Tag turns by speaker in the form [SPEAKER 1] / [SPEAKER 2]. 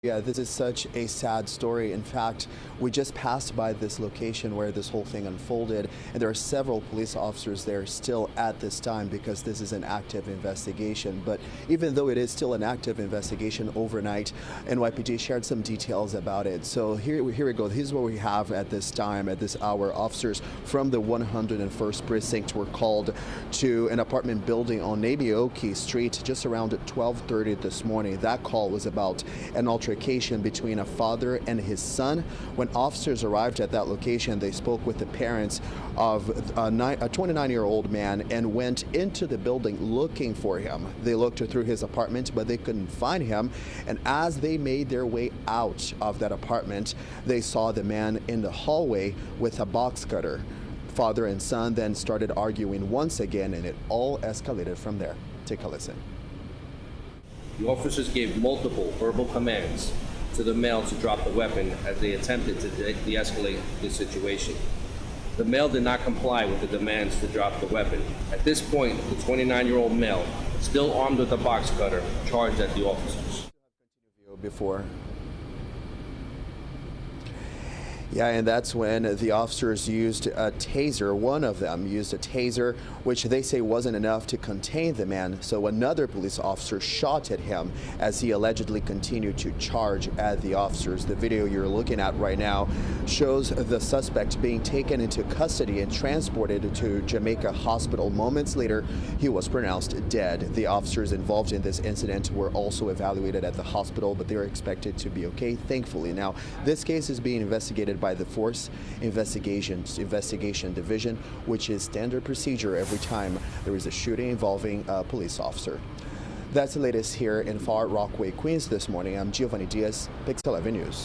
[SPEAKER 1] Yeah, this is such a sad story. In fact, we just passed by this location where this whole thing unfolded, and there are several police officers there still at this time because this is an active investigation. But even though it is still an active investigation overnight, NYPD shared some details about it. So here we go. Here's what we have at this time, at this hour. Officers from the 101st Precinct were called to an apartment building on Nabioki Street just around 12:30 this morning. That call was about an altercation between a father and his son. When officers arrived at that location, they spoke with the parents of a 29-year-old man and went into the building looking for him. They looked through his apartment, but they couldn't find him. And as they made their way out of that apartment, they saw the man in the hallway with a box cutter. Father and son then started arguing once again, and it all escalated from there. Take a listen.
[SPEAKER 2] The officers gave multiple verbal commands to the male to drop the weapon as they attempted to de-escalate the situation. The male did not comply with the demands to drop the weapon. At this point, the 29-year-old male, still armed with a box cutter, charged at the officers.
[SPEAKER 1] Before. Yeah, and that's when the officers used a taser. One of them used a taser, which they say wasn't enough to contain the man. So another police officer shot at him as he allegedly continued to charge at the officers. The video you're looking at right now shows the suspect being taken into custody and transported to Jamaica Hospital. Moments later, he was pronounced dead. The officers involved in this incident were also evaluated at the hospital, but they are expected to be okay, thankfully. Now, this case is being investigated by the Force Investigation Division, which is standard procedure every time there is a shooting involving a police officer. That's the latest here in Far Rockaway, Queens this morning. I'm Giovanni Diaz, Pix 11 News.